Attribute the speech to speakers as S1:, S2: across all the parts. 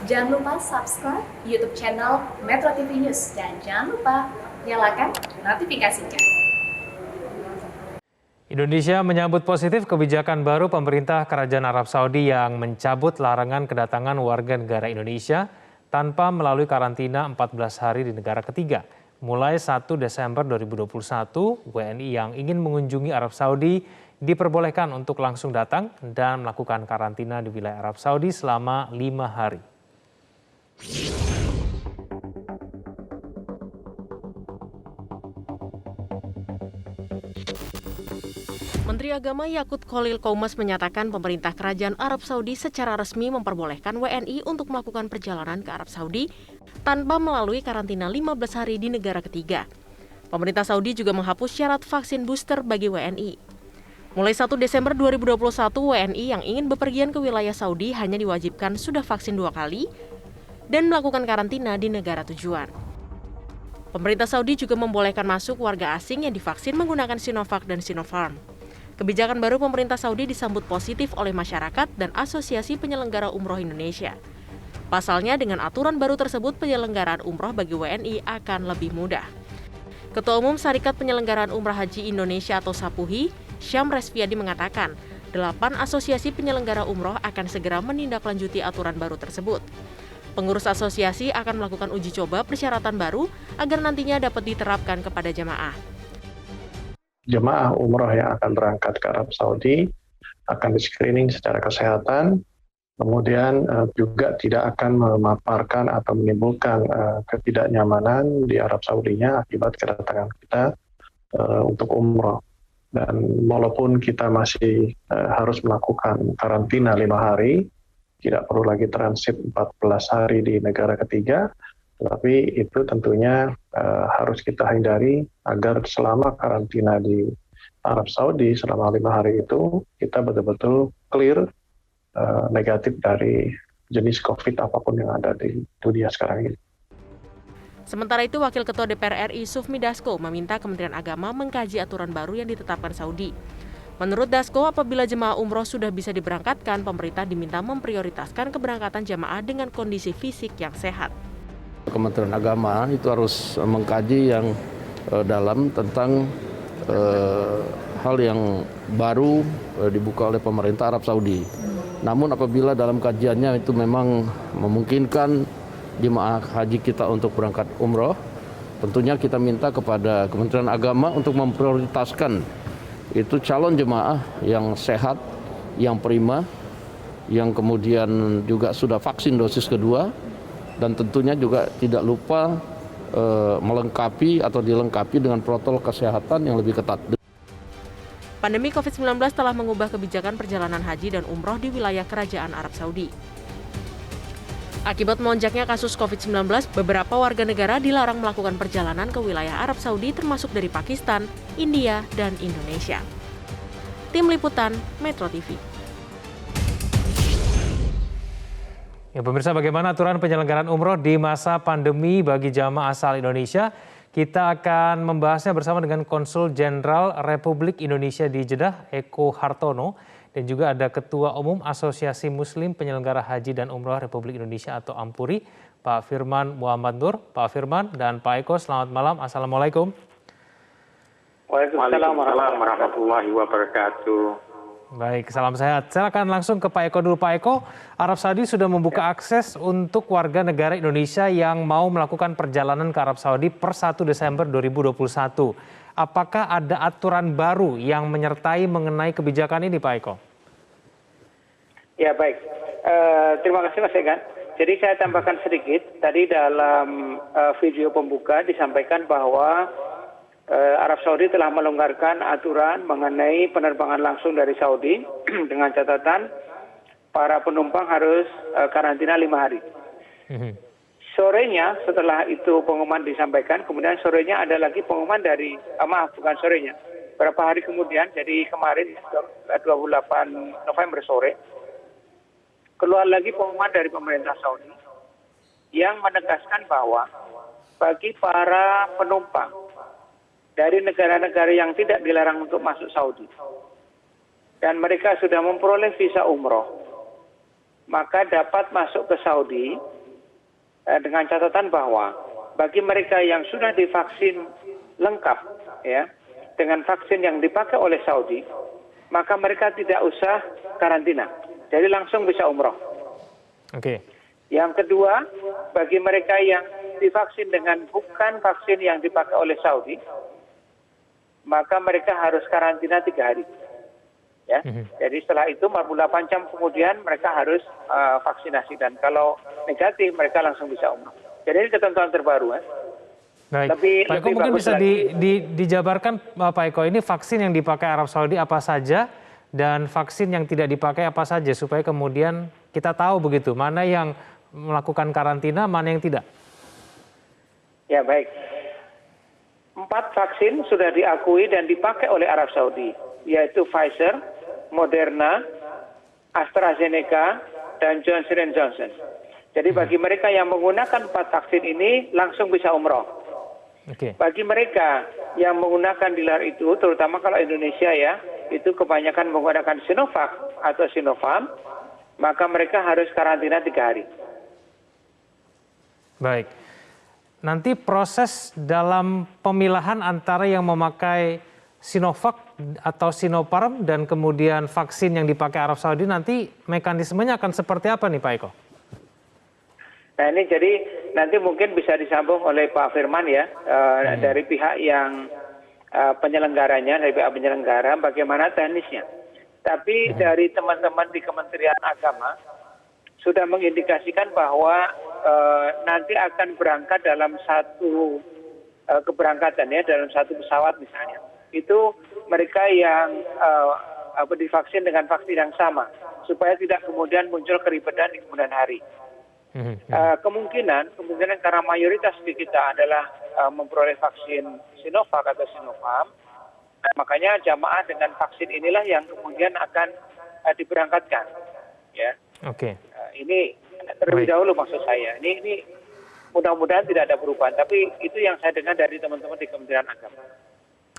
S1: Jangan lupa subscribe YouTube channel Metro TV News dan jangan lupa nyalakan notifikasinya.
S2: Indonesia menyambut positif kebijakan baru pemerintah Kerajaan Arab Saudi yang mencabut larangan kedatangan warga negara Indonesia tanpa melalui karantina 14 hari di negara ketiga. Mulai 1 Desember 2021, WNI yang ingin mengunjungi Arab Saudi diperbolehkan untuk langsung datang dan melakukan karantina di wilayah Arab Saudi selama 5 hari.
S3: Menteri Agama Yakut Khalil Qoumas menyatakan pemerintah Kerajaan Arab Saudi secara resmi memperbolehkan WNI untuk melakukan perjalanan ke Arab Saudi tanpa melalui karantina 15 hari di negara ketiga. Pemerintah Saudi juga menghapus syarat vaksin booster bagi WNI. Mulai 1 Desember 2021, WNI yang ingin bepergian ke wilayah Saudi hanya diwajibkan sudah vaksin 2 kali dan melakukan karantina di negara tujuan. Pemerintah Saudi juga membolehkan masuk warga asing yang divaksin menggunakan Sinovac dan Sinopharm. Kebijakan baru pemerintah Saudi disambut positif oleh masyarakat dan Asosiasi Penyelenggara Umroh Indonesia. Pasalnya, dengan aturan baru tersebut, penyelenggaraan umroh bagi WNI akan lebih mudah. Ketua Umum Syarikat Penyelenggaraan Umrah Haji Indonesia atau SAPUHI, Syam Resviadi mengatakan, 8 asosiasi penyelenggara umroh akan segera menindaklanjuti aturan baru tersebut. Pengurus asosiasi akan melakukan uji coba persyaratan baru agar nantinya dapat diterapkan kepada jamaah.
S4: Jemaah umroh yang akan berangkat ke Arab Saudi akan di-screening secara kesehatan, kemudian juga tidak akan memaparkan atau menimbulkan ketidaknyamanan di Arab Saudinya akibat kedatangan kita untuk umroh. Dan walaupun kita masih harus melakukan karantina 5 hari, tidak perlu lagi transit 14 hari di negara ketiga, tetapi itu tentunya harus kita hindari agar selama karantina di Arab Saudi selama 5 hari itu kita betul-betul clear negatif dari jenis COVID apapun yang ada di dunia sekarang ini.
S3: Sementara itu, Wakil Ketua DPR RI Sufmi Dasko meminta Kementerian Agama mengkaji aturan baru yang ditetapkan Saudi. Menurut Dasko, apabila jemaah umroh sudah bisa diberangkatkan, pemerintah diminta memprioritaskan keberangkatan jemaah dengan kondisi fisik yang sehat.
S5: Kementerian Agama itu harus mengkaji yang dalam tentang hal yang baru dibuka oleh pemerintah Arab Saudi. Namun apabila dalam kajiannya itu memang memungkinkan jemaah haji kita untuk berangkat umroh, tentunya kita minta kepada Kementerian Agama untuk memprioritaskan itu calon jemaah yang sehat, yang prima, yang kemudian juga sudah vaksin dosis kedua, dan tentunya juga tidak lupa melengkapi atau dilengkapi dengan protokol kesehatan yang lebih ketat.
S3: Pandemi COVID-19 telah mengubah kebijakan perjalanan haji dan umroh di wilayah Kerajaan Arab Saudi. Akibat melonjaknya kasus COVID-19, beberapa warga negara dilarang melakukan perjalanan ke wilayah Arab Saudi termasuk dari Pakistan, India, dan Indonesia. Tim Liputan Metro TV.
S2: Ya, pemirsa, bagaimana aturan penyelenggaraan umroh di masa pandemi bagi jamaah asal Indonesia? Kita akan membahasnya bersama dengan Konsul Jenderal Republik Indonesia di Jeddah, Eko Hartono, dan juga ada Ketua Umum Asosiasi Muslim Penyelenggara Haji dan Umroh Republik Indonesia atau AMPURI, Pak Firman Muhammad Nur. Pak Firman dan Pak Eko, selamat malam. Assalamualaikum.
S6: Waalaikumsalam warahmatullahi wabarakatuh.
S2: Baik, salam sehat. Saya akan langsung ke Pak Eko dulu. Pak Eko, Arab Saudi sudah membuka akses untuk warga negara Indonesia yang mau melakukan perjalanan ke Arab Saudi per 1 Desember 2021. Apakah ada aturan baru yang menyertai mengenai kebijakan ini, Pak Eko?
S6: Ya, baik. Terima kasih, Mas Egan. Jadi saya tambahkan sedikit. Tadi dalam video pembuka disampaikan bahwa Arab Saudi telah melonggarkan aturan mengenai penerbangan langsung dari Saudi dengan catatan para penumpang harus karantina 5 hari. Sorenya setelah itu pengumuman disampaikan, kemudian sorenya ada lagi pengumuman dari, bukan sorenya, beberapa hari kemudian, jadi kemarin 28 November sore, keluar lagi pengumuman dari pemerintah Saudi yang menegaskan bahwa bagi para penumpang dari negara-negara yang tidak dilarang untuk masuk Saudi dan mereka sudah memperoleh visa umroh, maka dapat masuk ke Saudi dengan catatan bahwa bagi mereka yang sudah divaksin lengkap ya dengan vaksin yang dipakai oleh Saudi, maka mereka tidak usah karantina, jadi langsung bisa umroh.
S2: Oke.
S6: Yang kedua, bagi mereka yang divaksin dengan bukan vaksin yang dipakai oleh Saudi, maka mereka harus karantina 3 hari. Ya, jadi setelah itu 48 jam kemudian mereka harus vaksinasi, dan kalau negatif mereka langsung bisa umroh. Jadi ini ketentuan terbaru.
S2: Baik, Pak Eko mungkin bisa dijabarkan Pak Eko, ini vaksin yang dipakai Arab Saudi apa saja dan vaksin yang tidak dipakai apa saja supaya kemudian kita tahu begitu mana yang melakukan karantina, mana yang tidak.
S6: Ya baik, 4 vaksin sudah diakui dan dipakai oleh Arab Saudi, yaitu Pfizer, Moderna, AstraZeneca, dan Johnson & Johnson. Jadi bagi mereka yang menggunakan 4 vaksin ini langsung bisa umroh.
S2: Oke.
S6: Bagi mereka yang menggunakan di luar itu, terutama kalau Indonesia ya, itu kebanyakan menggunakan Sinovac atau Sinopharm, maka mereka harus karantina 3 hari.
S2: Baik. Nanti proses dalam pemilahan antara yang memakai Sinovac atau Sinopharm dan kemudian vaksin yang dipakai Arab Saudi, nanti mekanismenya akan seperti apa nih Pak Eko?
S6: Nah ini jadi nanti mungkin bisa disambung oleh Pak Firman ya, dari pihak yang penyelenggaranya, dari pihak penyelenggara bagaimana teknisnya. Tapi dari teman-teman di Kementerian Agama sudah mengindikasikan bahwa nanti akan berangkat dalam satu keberangkatan ya, dalam satu pesawat misalnya. Itu mereka yang divaksin dengan vaksin yang sama, supaya tidak kemudian muncul keribetan di kemudian hari. Kemungkinan karena mayoritas di kita adalah memperoleh vaksin Sinovac atau Sinopharm, makanya jamaah dengan vaksin inilah yang kemudian akan diberangkatkan. Ya.
S2: Oke.
S6: Ini terlebih dahulu maksud saya. Ini mudah-mudahan tidak ada perubahan, tapi itu yang saya dengar dari teman-teman di Kementerian Agama.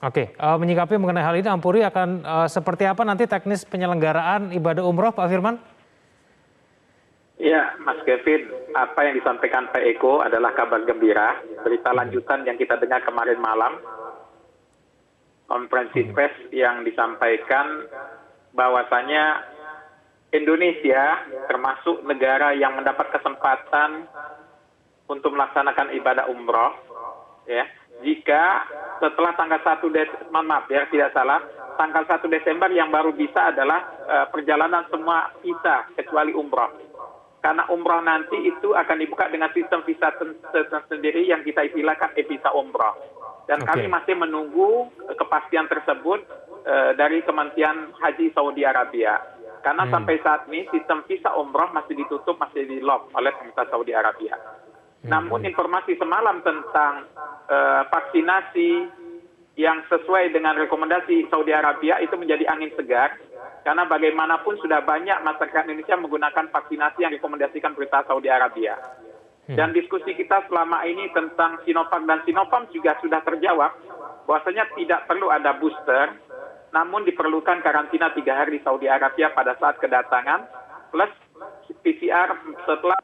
S2: Oke, menyikapi mengenai hal ini, Ampuri akan seperti apa nanti teknis penyelenggaraan ibadah umroh, Pak Firman?
S7: Ya, Mas Kevin, apa yang disampaikan Pak Eko adalah kabar gembira. Berita lanjutan yang kita dengar kemarin malam, konferensi pers yang disampaikan bahwasanya Indonesia termasuk negara yang mendapat kesempatan untuk melaksanakan ibadah umroh, ya. Jika setelah tanggal 1 Desember yang baru bisa adalah perjalanan semua visa kecuali umroh. Karena umroh nanti itu akan dibuka dengan sistem visa tersendiri yang kita istilahkan e-visa umroh. Dan kami masih menunggu kepastian tersebut dari Kementerian Haji Saudi Arabia. Karena sampai saat ini sistem visa umroh masih ditutup, masih di-lock oleh pemerintah Saudi Arabia. Namun informasi semalam tentang vaksinasi yang sesuai dengan rekomendasi Saudi Arabia itu menjadi angin segar. Karena bagaimanapun sudah banyak masyarakat Indonesia menggunakan vaksinasi yang direkomendasikan pemerintah Saudi Arabia. Dan diskusi kita selama ini tentang Sinovac dan Sinopharm juga sudah terjawab bahwasanya tidak perlu ada booster, namun diperlukan karantina 3 hari di Saudi Arabia pada saat kedatangan, plus PCR setelah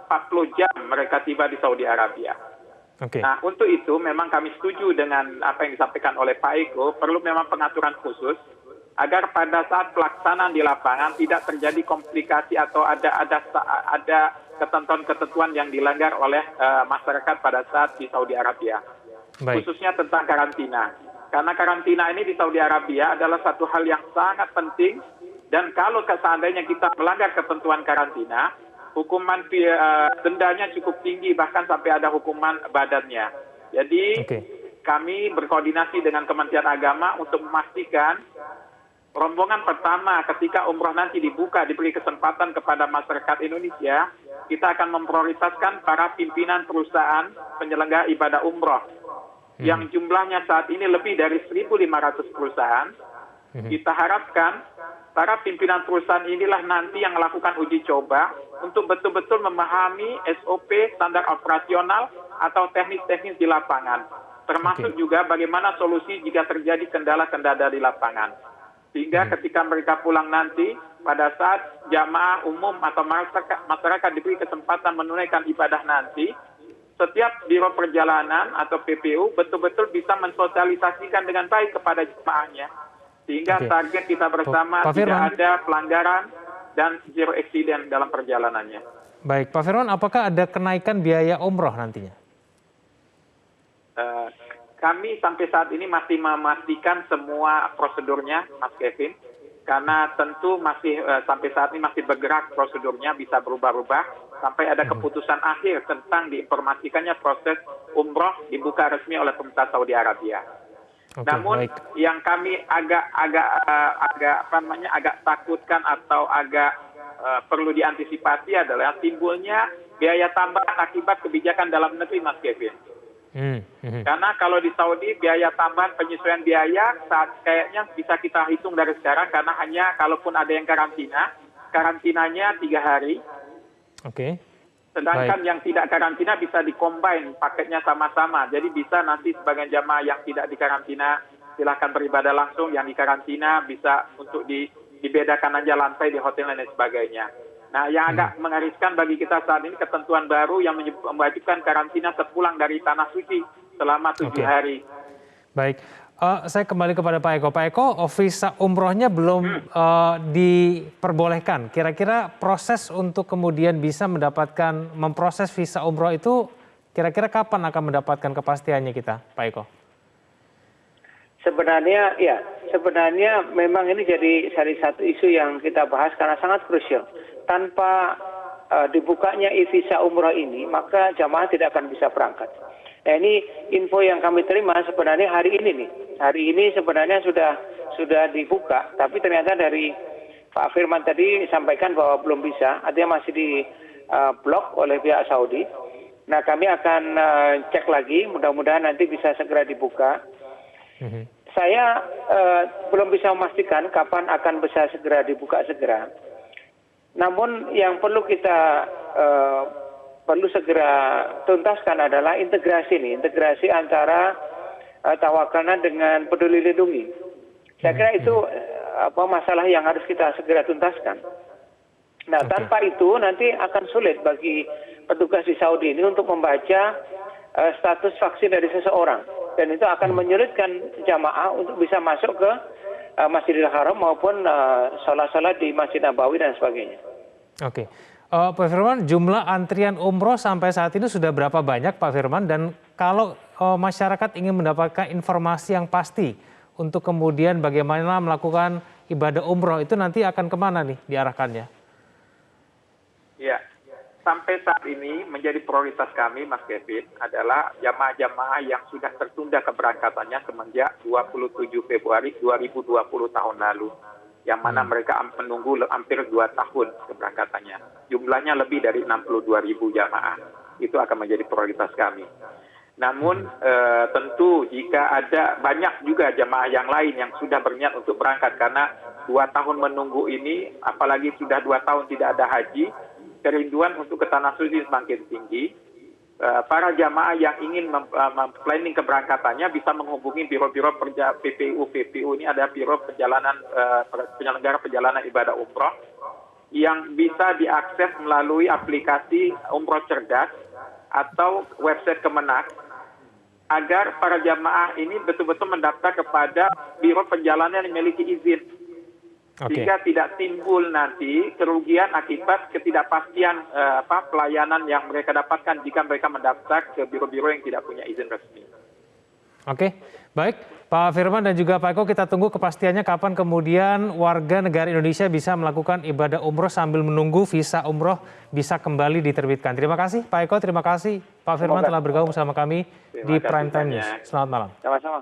S7: 40 jam mereka tiba di Saudi Arabia. Nah, untuk itu memang kami setuju dengan apa yang disampaikan oleh Pak Eko, perlu memang pengaturan khusus agar pada saat pelaksanaan di lapangan tidak terjadi komplikasi atau ada ketentuan-ketentuan yang dilanggar oleh masyarakat pada saat di Saudi Arabia. Baik. Khususnya tentang karantina. Karena karantina ini di Saudi Arabia adalah satu hal yang sangat penting, dan kalau seandainya kita melanggar ketentuan karantina, hukuman dendanya cukup tinggi, bahkan sampai ada hukuman badannya. Jadi kami berkoordinasi dengan Kementerian Agama untuk memastikan rombongan pertama ketika umroh nanti dibuka, diberi kesempatan kepada masyarakat Indonesia, kita akan memprioritaskan para pimpinan perusahaan penyelenggara ibadah umroh yang jumlahnya saat ini lebih dari 1.500 perusahaan. Kita harapkan para pimpinan perusahaan inilah nanti yang melakukan uji coba untuk betul-betul memahami SOP, standar operasional atau teknis-teknis di lapangan, termasuk juga bagaimana solusi jika terjadi kendala-kendala di lapangan. Sehingga ketika mereka pulang nanti, pada saat jamaah umum atau masyarakat diberi kesempatan menunaikan ibadah nanti, setiap biro perjalanan atau PPU betul-betul bisa mensosialisasikan dengan baik kepada jemaahnya. Sehingga target kita bersama tidak ada pelanggaran dan zero accident dalam perjalanannya.
S2: Baik, Pak Firman, apakah ada kenaikan biaya umroh nantinya?
S7: Kami sampai saat ini masih memastikan semua prosedurnya, Mas Kevin. Karena tentu masih sampai saat ini masih bergerak prosedurnya, bisa berubah-ubah sampai ada keputusan akhir tentang diinformasikannya proses umroh dibuka resmi oleh pemerintah Saudi Arabia. Namun yang kami agak takutkan atau agak perlu diantisipasi adalah timbulnya biaya tambahan akibat kebijakan dalam negeri, Mas Kevin. Karena kalau di Saudi biaya tambahan penyesuaian biaya kayaknya bisa kita hitung dari sekarang, karena hanya kalaupun ada yang karantinanya 3 hari. Sedangkan yang tidak karantina bisa dikombin paketnya sama-sama. Jadi bisa nanti sebagian jamaah yang tidak dikarantina silahkan beribadah langsung, yang dikarantina bisa untuk dibedakan aja lantai di hotel dan sebagainya. Nah, yang agak menghariskan bagi kita saat ini ketentuan baru yang mewajibkan karantina sepulang dari tanah suci selama 7 hari.
S2: Baik, saya kembali kepada Pak Eko. Pak Eko, visa umrohnya belum diperbolehkan. Kira-kira proses untuk kemudian bisa memproses visa umroh itu kira-kira kapan akan mendapatkan kepastiannya kita, Pak Eko?
S6: Sebenarnya memang ini jadi salah satu isu yang kita bahas karena sangat krusial. Tanpa dibukanya e-visa umroh ini, maka jamaah tidak akan bisa berangkat. Nah, ini info yang kami terima sebenarnya hari ini nih. Hari ini sebenarnya sudah dibuka, tapi ternyata dari Pak Firman tadi sampaikan bahwa belum bisa, artinya masih di blok oleh pihak Saudi. Nah, kami akan cek lagi, mudah-mudahan nanti bisa segera dibuka. Saya belum bisa memastikan kapan akan bisa segera dibuka segera. Namun yang perlu kita segera tuntaskan adalah integrasi antara Tawakalna dengan Peduli Lindungi. Saya kira itu masalah yang harus kita segera tuntaskan. Nah, tanpa itu nanti akan sulit bagi petugas di Saudi ini untuk membaca status vaksin dari seseorang, dan itu akan menyulitkan jamaah untuk bisa masuk ke Masjidil Haram maupun sholat-sholat di Masjid Nabawi dan sebagainya.
S2: Pak Firman, jumlah antrian umroh sampai saat ini sudah berapa banyak, Pak Firman? Dan kalau masyarakat ingin mendapatkan informasi yang pasti untuk kemudian bagaimana melakukan ibadah umroh, itu nanti akan kemana nih diarahkannya?
S7: Ya, sampai saat ini menjadi prioritas kami, Mas Kevin, adalah jamaah-jamaah yang sudah tertunda keberangkatannya semenjak 27 Februari 2020 tahun lalu. Yang mana mereka menunggu hampir 2 tahun keberangkatannya. Jumlahnya lebih dari 62.000 jamaah. Itu akan menjadi prioritas kami. Namun tentu jika ada banyak juga jamaah yang lain yang sudah berniat untuk berangkat, karena 2 tahun menunggu ini, apalagi sudah 2 tahun tidak ada haji, kerinduan untuk ke tanah suci semakin tinggi. Para jamaah yang ingin planning keberangkatannya bisa menghubungi biro-biro PPU ini ada biro penyelenggara perjalanan ibadah umroh yang bisa diakses melalui aplikasi Umroh Cerdas atau website Kemenak, agar para jamaah ini betul-betul mendaftar kepada biro perjalanan yang memiliki izin. Sehingga tidak timbul nanti kerugian akibat ketidakpastian pelayanan yang mereka dapatkan jika mereka mendaftar ke biro-biro yang tidak punya izin resmi.
S2: Baik, Pak Firman dan juga Pak Eko, kita tunggu kepastiannya kapan kemudian warga negara Indonesia bisa melakukan ibadah umroh sambil menunggu visa umroh bisa kembali diterbitkan. Terima kasih Pak Eko, terima kasih Pak Firman telah bergabung bersama kami di Prime Time News. Selamat malam.
S6: Sama-sama.